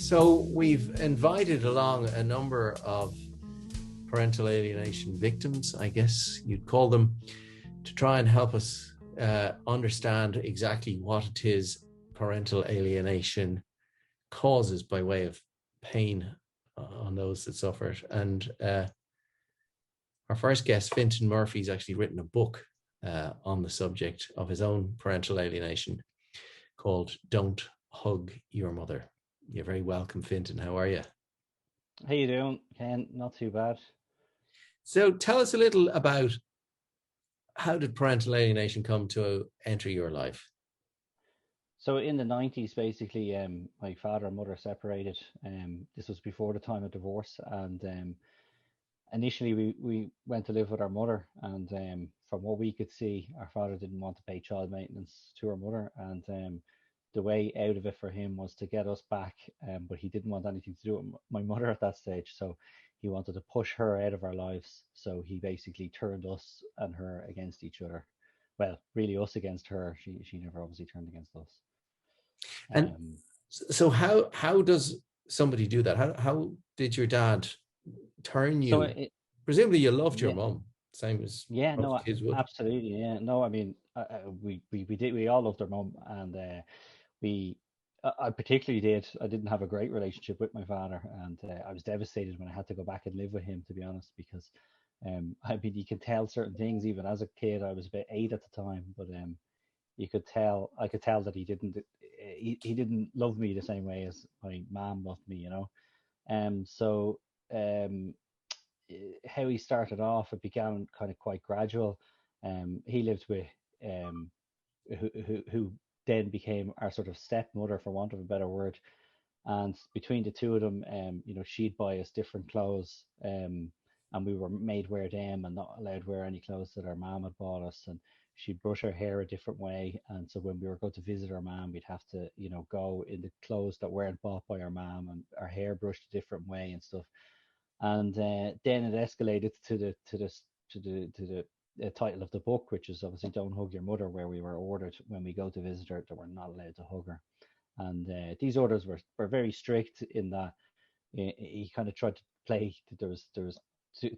So we've invited along a number of parental alienation victims, I guess you'd call them, to try and help us understand exactly what it is parental alienation causes by way of pain on those that suffer it. And our first guest, Fintan Murphy, has actually written a book on the subject of his own parental alienation called Don't Hug Your Mother. You're very welcome, Fintan. How are you? How you doing, Ken? Not too bad. So tell us a little about how did parental alienation come to enter your life? So in the 90s, basically, my father and mother separated. This was before the time of divorce, and initially we went to live with our mother. And from what we could see, our father didn't want to pay child maintenance to our mother, and the way out of it for him was to get us back. But he didn't want anything to do with my mother at that stage, so he wanted to push her out of our lives. So he basically turned us and her against each other. Well, really us against her. She never obviously turned against us. And Um, so how does somebody do that? How did your dad turn so you? Presumably you loved your yeah, mum, same as yeah, most no, kids would. absolutely, yeah, no, I mean, we all loved our mum, and we I particularly did. I didn't have a great relationship with my father, and I was devastated when I had to go back and live with him, to be honest, because I mean, you can tell certain things even as a kid. I was about 8 at the time, but you could tell, I could tell that he didn't love me the same way as my mom loved me, you know. So um, how he started off, it began kind of quite gradual. He lived with um, who then became our sort of stepmother, for want of a better word. And between the two of them, she'd buy us different clothes, and we were made wear them and not allowed to wear any clothes that our mom had bought us. And she'd brush her hair a different way. And so when we were going to visit our mom, we'd have to, go in the clothes that weren't bought by our mom, and our hair brushed a different way and stuff. And then it escalated to the title of the book, which is obviously "Don't Hug Your Mother," where we were ordered when we go to visit her that we're not allowed to hug her. And these orders were very strict in that he kind of tried to play. There was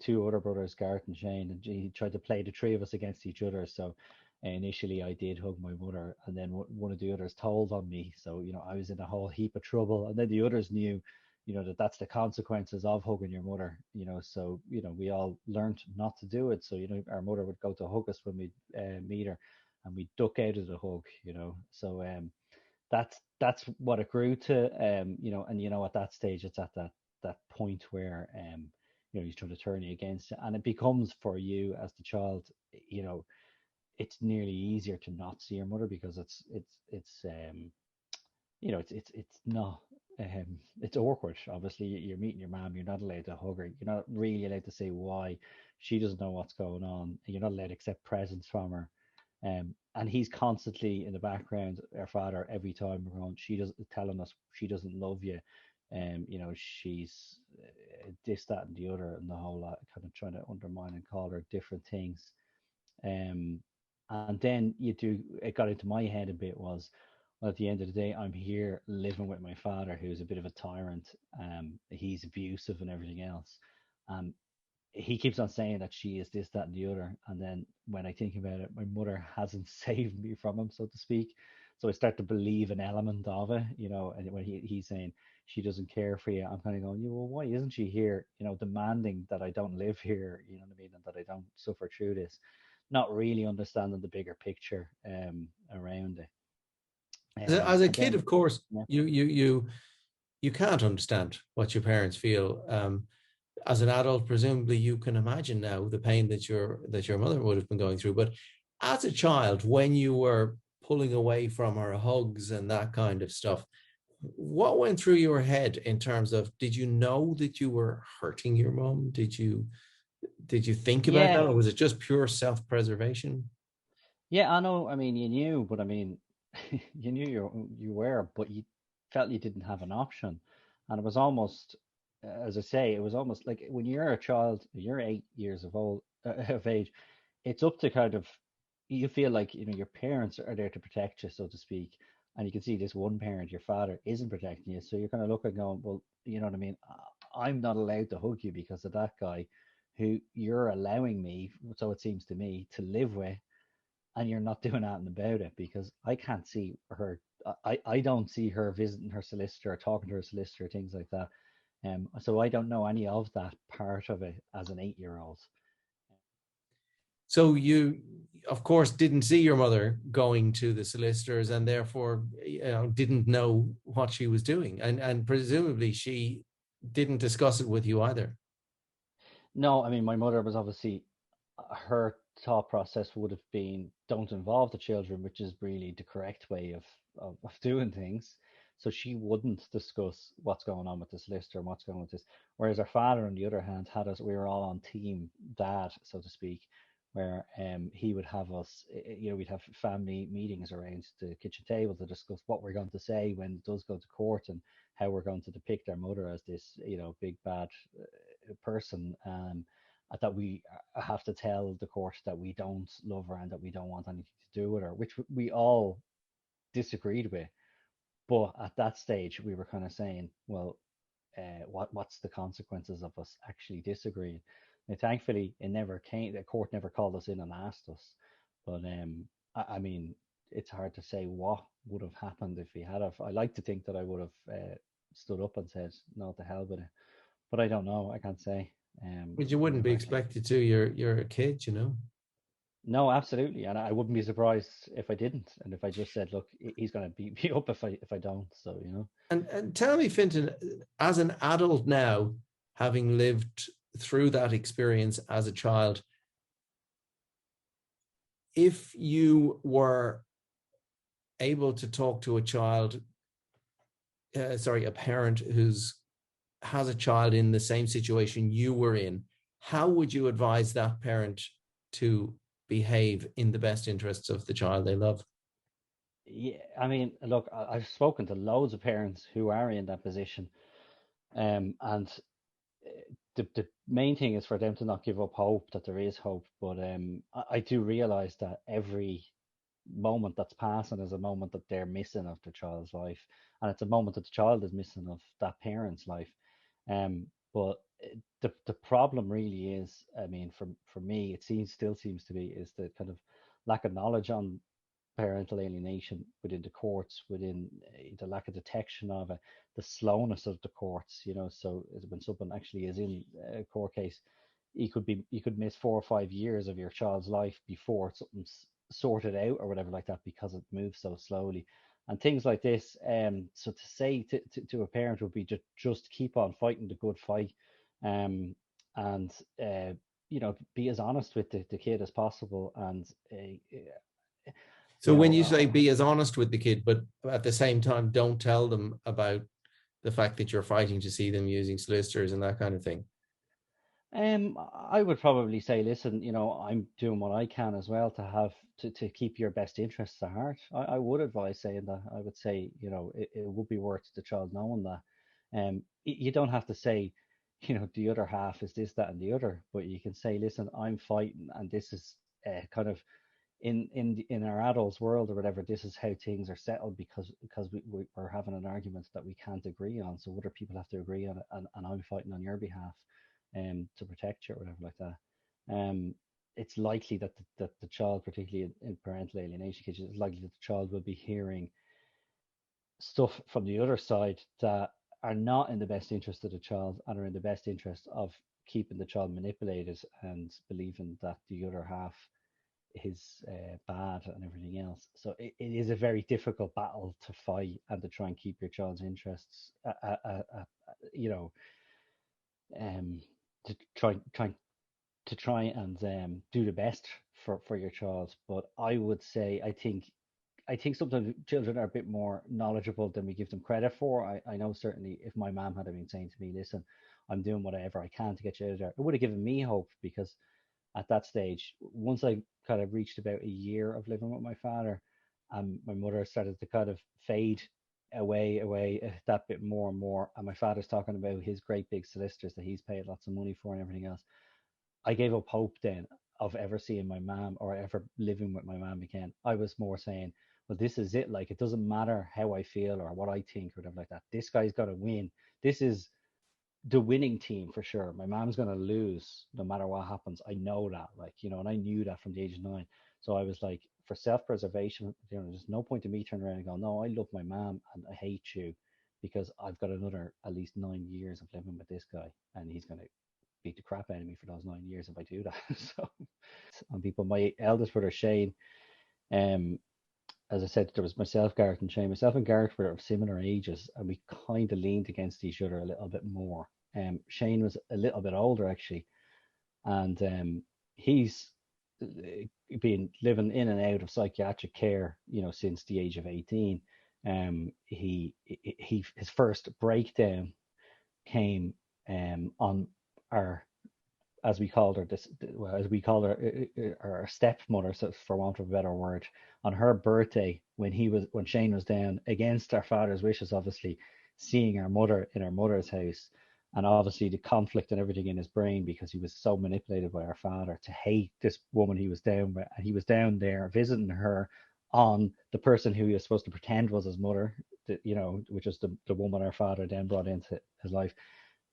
two other brothers, Gareth and Shane, and he tried to play the three of us against each other. So initially I did hug my mother, and then one of the others told on me. So I was in a whole heap of trouble, and then the others knew, that that's the consequences of hugging your mother. So we all learned not to do it. So our mother would go to hug us when we meet her, and we duck out of the hug. So that's what it grew to. And at that stage, it's at that point where he's trying to turn you against it, and it becomes, for you as the child, you know it's nearly easier to not see your mother, because it's not, it's awkward. Obviously, you're meeting your mom, you're not allowed to hug her, you're not really allowed to say why. She doesn't know what's going on, you're not allowed to accept presents from her. And he's constantly in the background, our father, every time we're going, she doesn't, telling us she doesn't love you. She's this, that, and the other, and the whole lot, kind of trying to undermine and call her different things. Um, and then it got into my head a bit, was, well, at the end of the day, I'm here living with my father, who's a bit of a tyrant. He's abusive and everything else. Um, he keeps on saying that she is this, that, and the other. And then when I think about it, my mother hasn't saved me from him, so to speak. So I start to believe an element of it, and when he's saying she doesn't care for you, I'm kind of going, well, why isn't she here, demanding that I don't live here, you know what I mean, and that I don't suffer through this, not really understanding the bigger picture around it. As a And kid, then, of course, yeah, you can't understand what your parents feel. As an adult, presumably you can imagine now the pain that your mother would have been going through. But as a child, when you were pulling away from her hugs and that kind of stuff, what went through your head in terms of, did you know that you were hurting your mom? Did you think about that, yeah, or was it just pure self-preservation? yeah, I know. I mean, you knew, but I mean, you knew you were, but you felt you didn't have an option. And it was almost, as I say, it was almost like when you're a child, you're 8 years of age. It's up to kind of, you feel like your parents are there to protect you, so to speak. and you can see this one parent, your father, isn't protecting you. So you're kind of looking, going, well, you know what I mean? I'm not allowed to hug you because of that guy who you're allowing me, so it seems to me, to live with, and you're not doing anything about it because I can't see her. I don't see her visiting her solicitor or talking to her solicitor, things like that. So I don't know any of that part of it as an 8-year-old. So you, of course, didn't see your mother going to the solicitors, and therefore, didn't know what she was doing, and presumably she didn't discuss it with you either. No, I mean, my mother was obviously, her thought process would have been don't involve the children, which is really the correct way of doing things. So she wouldn't discuss what's going on with the solicitor and what's going on with this. Whereas her father, on the other hand, had us, we were all on team dad, so to speak, where he would have us, we'd have family meetings around the kitchen table to discuss what we're going to say when it does go to court and how we're going to depict our mother as this, big bad person. That we have to tell the court that we don't love her and that we don't want anything to do with her, which we all disagreed with. But at that stage, we were kind of saying, well, what's the consequences of us actually disagreeing? Now, thankfully, it never came. The court never called us in and asked us. But I mean, it's hard to say what would have happened if we had have. I like to think that I would have stood up and said, no, to hell with it. But I don't know. I can't say. But you We wouldn't be never. expected to. You're a kid, you know. No, absolutely, and I wouldn't be surprised if I didn't, and if I just said, "Look, he's going to beat me up if I don't." So, And tell me, Fintan, as an adult now, having lived through that experience as a child, if you were able to talk to a child, a parent who's has a child in the same situation you were in, how would you advise that parent to behave in the best interests of the child they love? yeah, I mean, look, I've spoken to loads of parents who are in that position, and the main thing is for them to not give up hope that there is hope. But I do realize that every moment that's passing is a moment that they're missing of the child's life, and it's a moment that the child is missing of that parent's life. But the problem really is, I mean, for me, it still seems to be is the kind of lack of knowledge on parental alienation within the courts, within the lack of detection of it, the slowness of the courts. So when someone actually is in a court case, you could miss 4 or 5 years of your child's life before something's sorted out or whatever like that because it moves so slowly and things like this. So to say to a parent would be just keep on fighting the good fight, and be as honest with the kid as possible, and So you when know you uh, say be as honest with the kid, but at the same time, don't tell them about the fact that you're fighting to see them using solicitors and that kind of thing. I would probably say, listen, I'm doing what I can as well to have to keep your best interests at heart. I would advise saying that. I would say, it would be worth the child knowing that. You don't have to say, the other half is this, that, and the other, but you can say, listen, I'm fighting, and this is kind of in our adults world or whatever. This is how things are settled because we're having an argument that we can't agree on. So other people have to agree on it, and I'm fighting on your behalf, to protect you or whatever like that. It's likely that the child, particularly in parental alienation cases, it's likely that the child will be hearing stuff from the other side that are not in the best interest of the child and are in the best interest of keeping the child manipulated and believing that the other half is bad and everything else. So it is a very difficult battle to fight and to try and keep your child's interests, you know, um, to try and do the best for your child. But I would say I think sometimes children are a bit more knowledgeable than we give them credit for. I know certainly if my mom had been saying to me, listen, I'm doing whatever I can to get you out of there, it would have given me hope because at that stage, once I kind of reached about a year of living with my father, my mother started to kind of fade away that bit more and more. And my father's talking about his great big solicitors that he's paid lots of money for and everything else. I gave up hope then of ever seeing my mom or ever living with my mom again. I was more saying, well, this is it. Like, it doesn't matter how I feel or what I think or whatever like that. This guy's got to win. This is the winning team for sure. My mom's going to lose no matter what happens. I know that, like, and I knew that from the age of 9. So I was like, for self-preservation, there's no point in me turning around and going, no, I love my mom and I hate you because I've got another at least 9 years of living with this guy and he's going to beat the crap out of me for those 9 years if I do that. So, on people, my eldest brother Shane, um, as I said, there was myself, Gareth, and Shane. Myself and Gareth were of similar ages, and we kind of leaned against each other a little bit more. Shane was a little bit older actually, and he's been living in and out of psychiatric care, since the age of 18. He his first breakdown came on our, as we called her, as we called her, our stepmother, so for want of a better word, on her birthday when Shane was down against our father's wishes, obviously seeing our mother in our mother's house, and obviously the conflict and everything in his brain because he was so manipulated by our father to hate this woman he was down with, and he was down there visiting her on the person who he was supposed to pretend was his mother, which is the woman our father then brought into his life,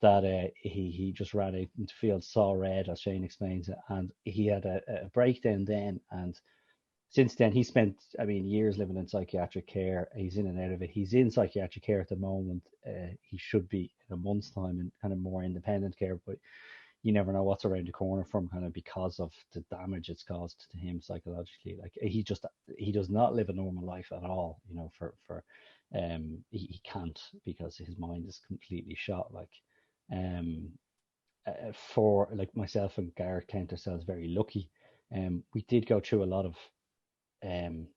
that he just ran out into the field, saw red, as Shane explains it, and he had a breakdown then. And since then, he spent, I mean, years living in psychiatric care. He's in and out of it. He's in psychiatric care at the moment. He should be in a month's time in kind of more independent care, but you never know what's around the corner from kind of because of the damage it's caused to him psychologically. Like he does not live a normal life at all. He can't because his mind is completely shot. Like um, for like myself and Gareth count ourselves very lucky. We did go through a lot of um,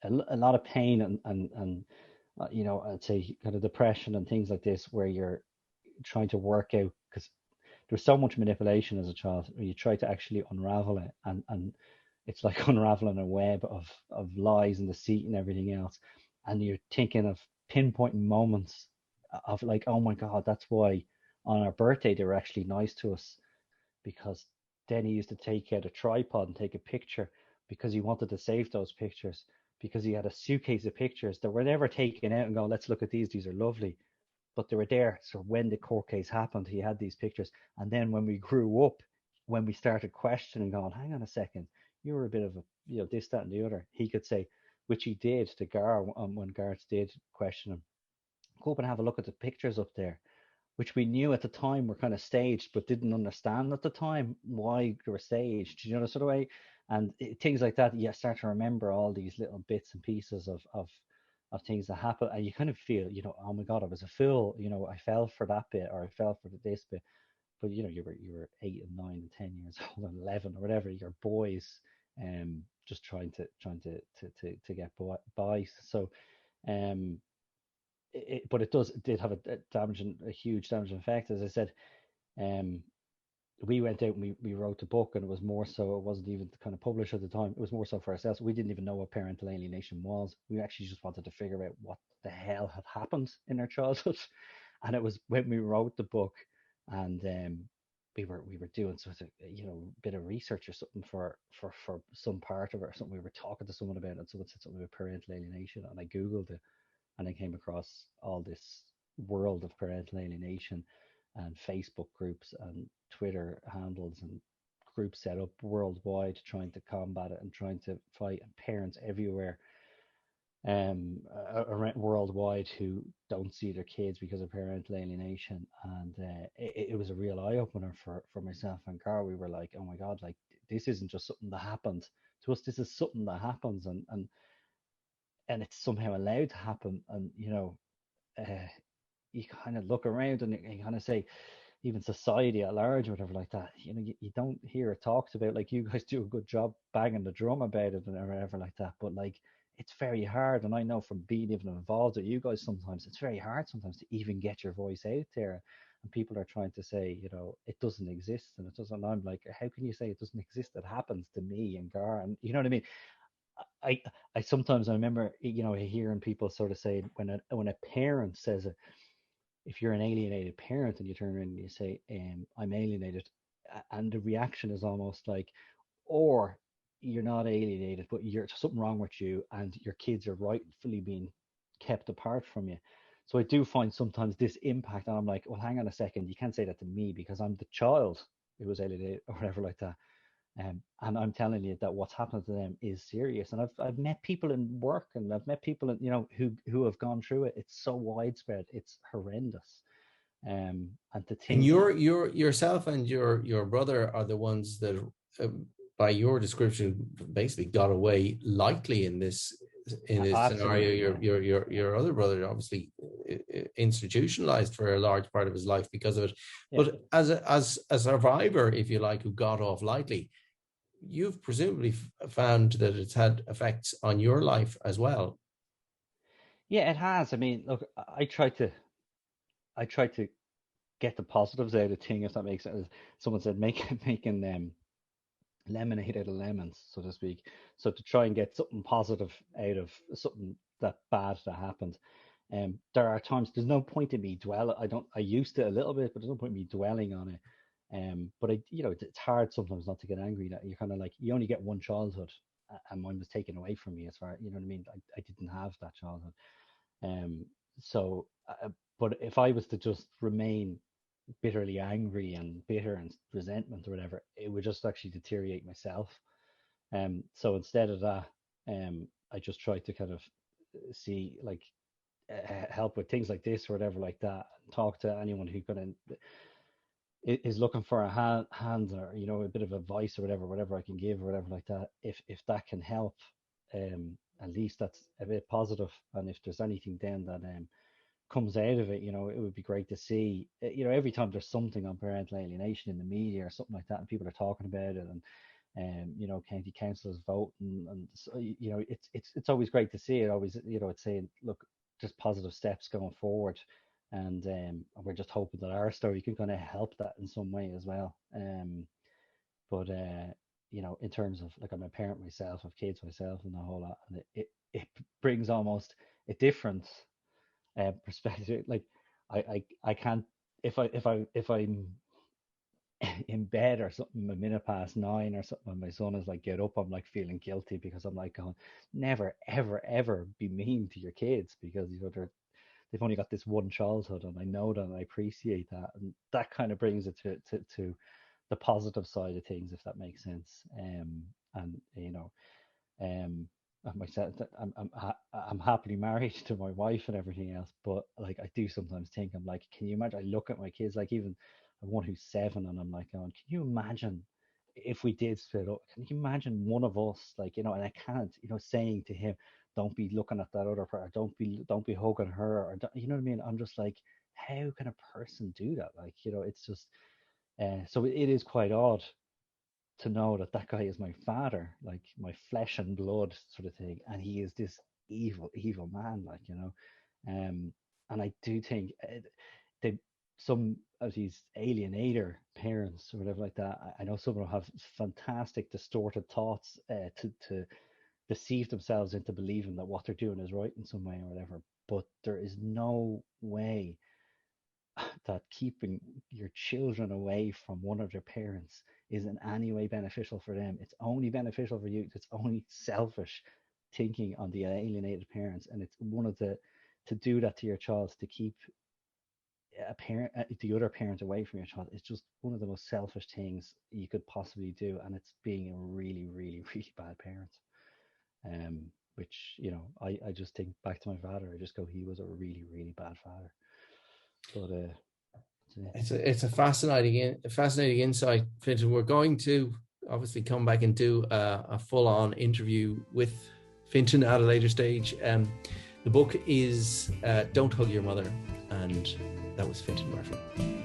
a lot of pain and I'd say kind of depression and things like this where you're trying to work out because there's so much manipulation as a child. You try to actually unravel it, and it's like unraveling a web of lies and deceit and everything else. And you're thinking of pinpointing moments of like, oh my God, that's why on our birthday they were actually nice to us because then he used to take out a tripod and take a picture because he wanted to save those pictures because he had a suitcase of pictures that were never taken out and go, let's look at these are lovely, but they were there. So when the court case happened, he had these pictures. And then when we grew up, when we started questioning, going, hang on a second, you were a bit of a, this, that, and the other, he could say, which he did to Gar when Gareth did question him, go up and have a look at the pictures up there, which we knew at the time were kind of staged, but didn't understand at the time why they were staged, the sort of way. And things like that, you start to remember all these little bits and pieces of things that happen, and you kind of feel, oh my God, I was a fool, I fell for that bit, or I fell for this bit. But you were 8 and 9 and 10 years old and 11 or whatever, you're boys, just trying to get by. So, um, but it did have a huge damaging effect, as I said. Um, we went out and we wrote the book, and it was more so, it wasn't even kind of published at the time. It was more so for ourselves. We didn't even know what parental alienation was. We actually just wanted to figure out what the hell had happened in our childhood. And it was when we wrote the book, and we were doing sort of bit of research or something for some part of it or something. We were talking to someone about it, and someone said something about parental alienation, and I googled it, and I came across all this world of parental alienation and Facebook groups and Twitter handles and groups set up worldwide trying to combat it and trying to fight, and parents everywhere around worldwide who don't see their kids because of parental alienation. And it was a real eye opener for myself and Carl. We were like, oh my God, like this isn't just something that happens to us. This is something that happens, and it's somehow allowed to happen. And uh, you kind of look around and you kind of say, even society at large or whatever like that, you don't hear it talked about. Like, you guys do a good job banging the drum about it and whatever like that, but like it's very hard. And I know from being even involved with you guys, sometimes it's very hard sometimes to even get your voice out there, and people are trying to say, it doesn't exist, and it doesn't. I'm like, how can you say it doesn't exist? It happens to me and Gar, and you know what I mean. I I sometimes I remember hearing people sort of say, when a parent says it, if you're an alienated parent and you turn around and you say, I'm alienated, and the reaction is almost like, or you're not alienated, but you're something wrong with you, and your kids are rightfully being kept apart from you. So I do find sometimes this impact, and I'm like, well, hang on a second, you can't say that to me because I'm the child who was alienated or whatever like that. And I'm telling you that what's happened to them is serious. And I've met people in work, and I've met people in, who have gone through it. It's so widespread. It's horrendous. And to And think, yourself and your brother are the ones that, by your description, basically got away lightly in this scenario. absolutely, yeah, Your other brother obviously institutionalized for a large part of his life because of it. yeah, But as a survivor, if you like, who got off lightly, you've presumably found that it's had effects on your life as well. yeah. It has. I mean, look, I try to get the positives out of thing, if that makes sense. Someone said making lemonade out of lemons, so to speak. So to try and get something positive out of something that bad that happened. There are times there's no point in me dwell. I used to a little bit, but there's no point in me dwelling on it. But it's hard sometimes not to get angry. That you're kind of like, you only get one childhood, and mine was taken away from me. As far, you know what I mean. I didn't have that childhood. Um, so, but if I was to just remain bitterly angry and bitter and resentment or whatever, it would just actually deteriorate myself. So instead of that, I just try to kind of see, like, help with things like this or whatever like that. Talk to anyone who is looking for a hand, or a bit of advice or whatever I can give or whatever like that. If that can help, at least that's a bit positive. And if there's anything then that comes out of it, it would be great to see. Every time there's something on parental alienation in the media or something like that, and people are talking about it, and county councillors vote, and so, it's always great to see it. Always, it's saying, look, just positive steps going forward, and we're just hoping that our story can kind of help that in some way as well. But in terms of, like, I'm a parent myself, I've kids myself, and the whole lot, and it brings almost a different perspective. Like, I can't, if I'm in bed or something a minute past 9 or something, and my son is like, get up, I'm like feeling guilty, because I'm like going, never ever ever be mean to your kids, because they've only got this one childhood, and I know that, and I appreciate that, and that kind of brings it to the positive side of things, if that makes sense. And myself, I'm happily married to my wife and everything else, but like, I do sometimes think, I'm like, can you imagine? I look at my kids, like, even one who's 7, and I'm like going, can you imagine if we did split up? Can you imagine one of us, like, and I can't, saying to him, don't be looking at that other person, don't be hugging her, or you know what I mean? I'm just like, how can a person do that? Like, it's just so it is quite odd to know that that guy is my father, like my flesh and blood sort of thing, and he is this evil man, like, and I do think they some of these alienator parents or whatever like that. I know some of them have fantastic distorted thoughts to deceive themselves into believing that what they're doing is right in some way or whatever. But there is no way that keeping your children away from one of their parents is in any way beneficial for them. It's only beneficial for you. It's only selfish thinking on the alienated parents, and it's one of to do that to your child, to keep a parent, the other parent, away from your child. It's just one of the most selfish things you could possibly do, and it's being a really, really, really bad parent. Which, I just think back to my father. I just go, he was a really, really bad father. But It's a fascinating insight, Fintan. We're going to obviously come back and do a full-on interview with Fintan at a later stage. The book is Don't Hug Your Mother, and that was Fintan Murphy.